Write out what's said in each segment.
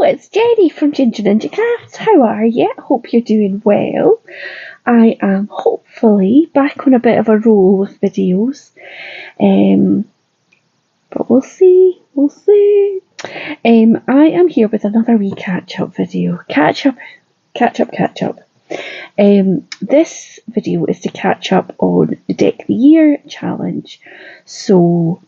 it's Jenny from Ginger Ninja Crafts. How are you? Hope you're doing well. I am hopefully back on a bit of a roll with videos. But we'll see. I am here with another wee catch-up video. Catch up. This video is to catch up on the Deck the Year challenge. So,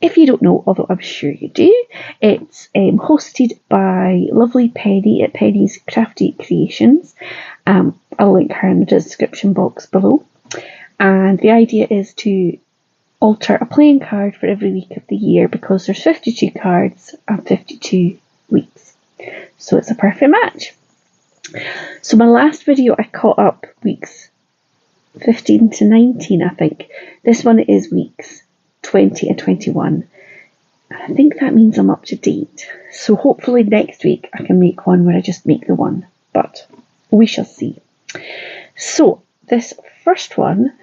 if you don't know, although I'm sure you do, it's hosted by lovely Penny at Penny's Crafty Creations. I'll link her in the description box below. And the idea is to alter a playing card for every week of the year because there's 52 cards and 52 weeks. So it's a perfect match. So my last video I caught up weeks 15 to 19, I think. This one is weeks 20 and 21. I think that means I'm up to date. So hopefully next week I can make one where I just make the one, but we shall see. So this first one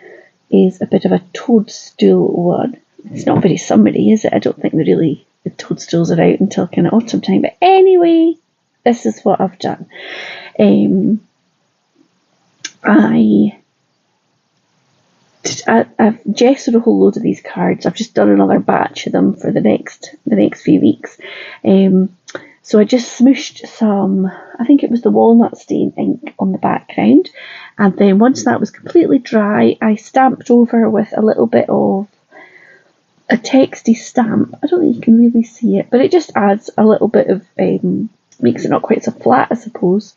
is a bit of a toadstool one. It's not very summery, is it? I don't think the toadstools are out until kind of autumn time. But anyway, this is what I've done. I've gessoed a whole load of these cards. I've just done another batch of them for the next few weeks. So I just smooshed some, I think it was the walnut stain ink on the background, and then once that was completely dry, I stamped over with a little bit of a texty stamp. I don't think you can really see it, but it just adds a little bit of, makes it not quite so flat, I suppose.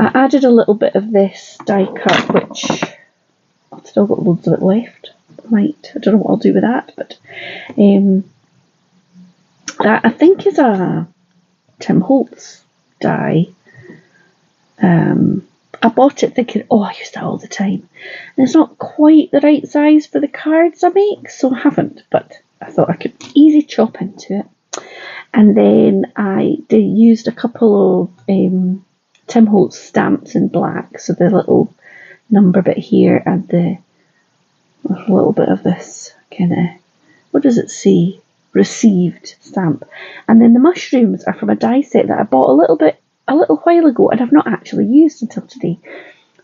I added a little bit of this die cut, which I've still got loads of it left. I don't know what I'll do with that, but that I think is a Tim Holtz die. I bought it thinking, oh, I use that all the time. And it's not quite the right size for the cards I make, so I haven't, but I thought I could easy chop into it. And then I used a couple of Tim Holtz stamps in black, so the little number bit here and the little bit of this kind of, what does it say? Received stamp. And then the mushrooms are from a die set that I bought a little while ago and I've not actually used until today.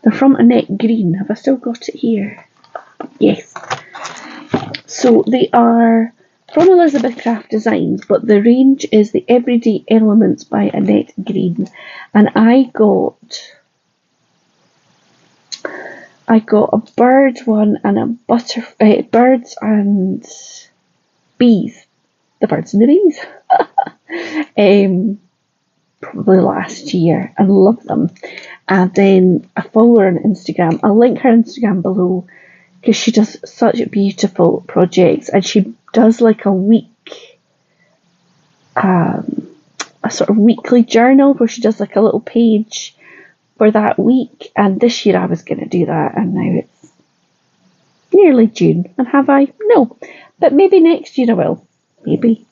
They're from Annette Green. Have I still got it here? Yes. So they are from Elizabeth Craft Designs, but the range is the Everyday Elements by Annette Green. And I got a bird one and a birds and bees. The birds and the bees. Probably last year, and love them. And then I follow her on Instagram. I'll link her Instagram below because she does such beautiful projects, and she does like a week, a sort of weekly journal where she does like a little page for that week. And this year I was going to do that, and now it's nearly June, and have I? No, but maybe next year I will. Maybe.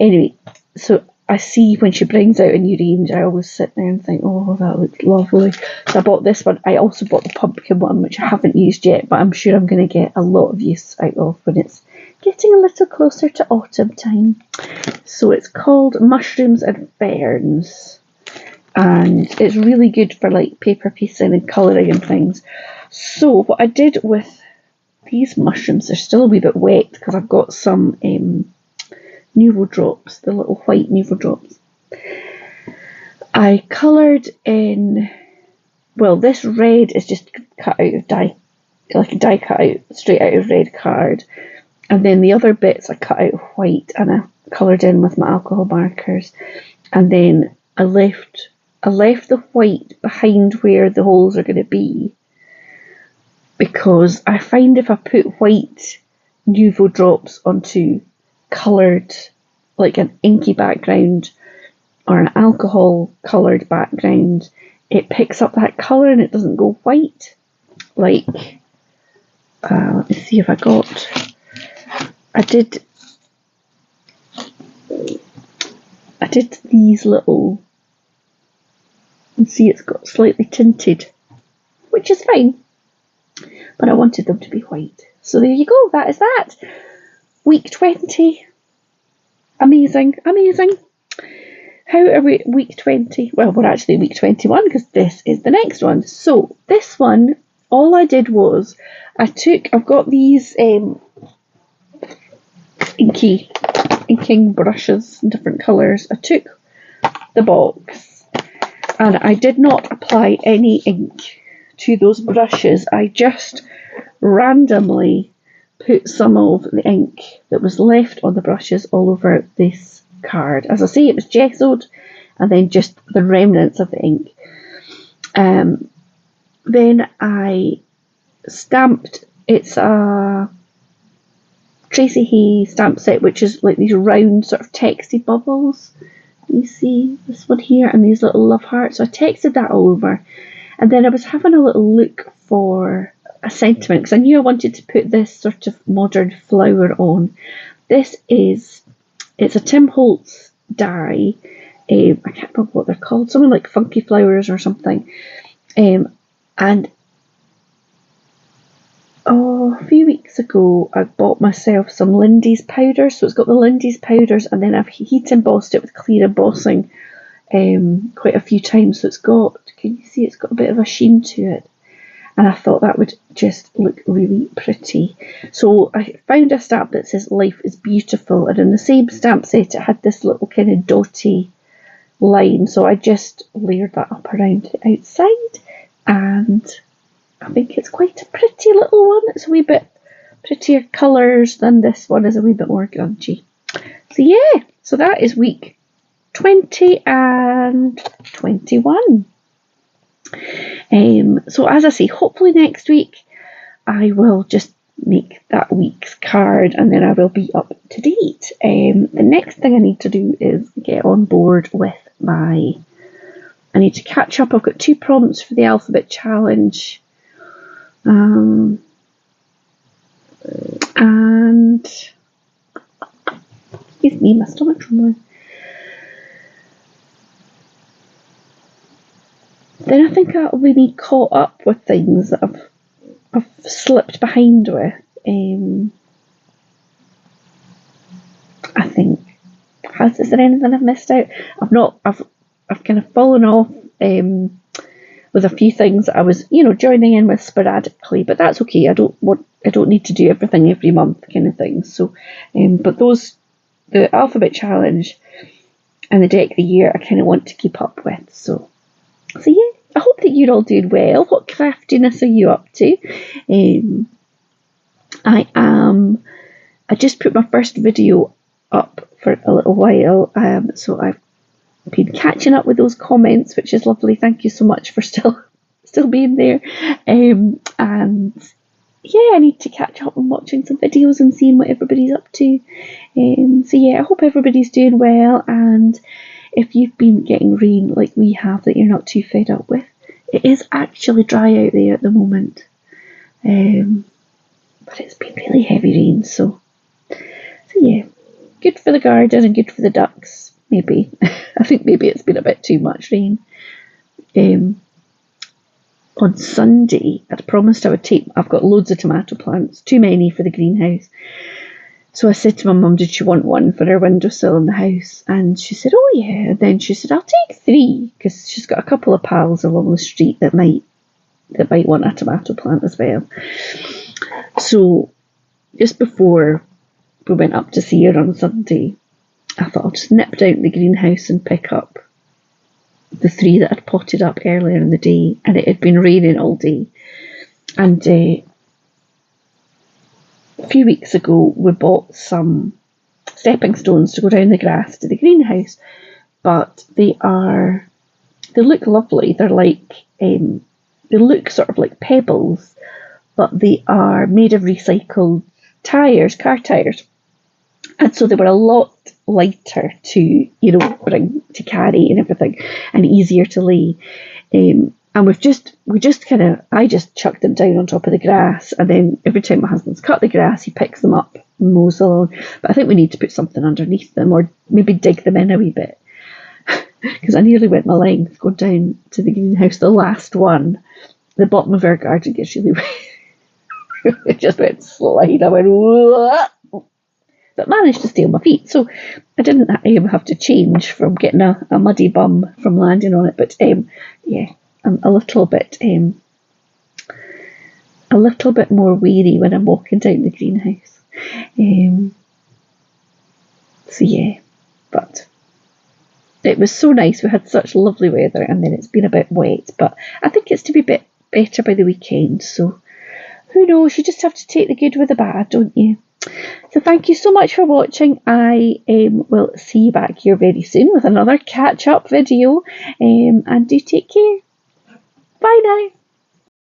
Anyway, so I see when she brings out a new range, I always sit there and think, oh, that looks lovely. So I bought this one. I also bought the pumpkin one, which I haven't used yet, but I'm sure I'm going to get a lot of use out of when it's getting a little closer to autumn time. So it's called Mushrooms and Ferns, and it's really good for like paper piecing and colouring and things. So what I did with these mushrooms, they're still a wee bit wet because I've got some Nuvo drops, the little white Nuvo drops. I coloured in, well, this red is just cut out of die, like a die cut out straight out of red card, and then the other bits I cut out white and I coloured in with my alcohol markers, and then I left the white behind where the holes are going to be, because I find if I put white Nuvo drops onto coloured, like an inky background or an alcohol coloured background, it picks up that colour and it doesn't go white. Like, let me see if I did these little, and see it's got slightly tinted, which is fine, but I wanted them to be white. So there you go, that is that. Week 20. Amazing. How are we week 20? Well, we're actually week 21 because this is the next one. So this one, all I did was I've got these inking brushes in different colours. I took the box and I did not apply any ink to those brushes. I just randomly put some of the ink that was left on the brushes all over this card. As I say, it was gessoed and then just the remnants of the ink. Then I stamped, it's a Tracy Hay stamp set, which is like these round sort of texty bubbles. You see this one here and these little love hearts. So I texted that all over, and then I was having a little look for a sentiment because I knew I wanted to put this sort of modern flower on. It's a Tim Holtz die. I can't remember what they're called, something like Funky Flowers or something. And a few weeks ago I bought myself some Lindy's powder. So it's got the Lindy's powders, and then I've heat embossed it with clear embossing quite a few times. So it's got, can you see, it's got a bit of a sheen to it. And I thought that would just look really pretty. So I found a stamp that says Life is Beautiful, and in the same stamp set it had this little kind of dotty line. So I just layered that up around the outside, and I think it's quite a pretty little one. It's a wee bit prettier colours than this one, is a wee bit more grungy. So yeah, so that is week 20 and 21. So as I say, hopefully next week I will just make that week's card and then I will be up to date. The next thing I need to do is get on board with I need to catch up. I've got 2 prompts for the alphabet challenge. And excuse me, my stomach's rumbling. Then I think that'll be me caught up with things that I've slipped behind with. I think. Is there anything I've missed out? I've kind of fallen off with a few things that I was, joining in with sporadically, but that's okay. I don't need to do everything every month, kind of thing. So, but the alphabet challenge and the deck of the year, I kind of want to keep up with. So yeah, I hope that you're all doing well. What craftiness are you up to? I just put my first video up for a little while, so I've been catching up with those comments, which is lovely. Thank you so much for still being there. And yeah, I need to catch up on watching some videos and seeing what everybody's up to. So yeah, I hope everybody's doing well, and if you've been getting rain like we have that you're not too fed up with, it is actually dry out there at the moment. But it's been really heavy rain, so yeah, good for the garden and good for the ducks, maybe. I think maybe it's been a bit too much rain. On Sunday, I'd promised I would I've got loads of tomato plants, too many for the greenhouse. So I said to my mum, did she want one for her windowsill in the house? And she said, oh yeah. And then she said, I'll take 3, because she's got a couple of pals along the street that might want a tomato plant as well. So just before we went up to see her on Sunday, I thought I'll just nip down to the greenhouse and pick up the 3 that I'd potted up earlier in the day, and it had been raining all day. And a few weeks ago we bought some stepping stones to go down the grass to the greenhouse, but they look lovely. They're like they look sort of like pebbles, but they are made of recycled car tires, and so they were a lot lighter to bring to carry and everything, and easier to lay. And I just chucked them down on top of the grass, and then every time my husband's cut the grass, he picks them up and mows the lawn. But I think we need to put something underneath them, or maybe dig them in a wee bit, because I nearly went my length going down to the greenhouse. The last one, the bottom of our garden gets really wet. It just went slide. I went, whoa. but managed to stay on my feet. So I didn't have to change from getting a muddy bum from landing on it. But yeah, I'm a little bit more weary when I'm walking down the greenhouse. So yeah, but it was so nice. We had such lovely weather, and then it's been a bit wet, but I think it's to be a bit better by the weekend. So who knows? You just have to take the good with the bad, don't you? So thank you so much for watching. I will see you back here very soon with another catch-up video, and do take care. Bye now.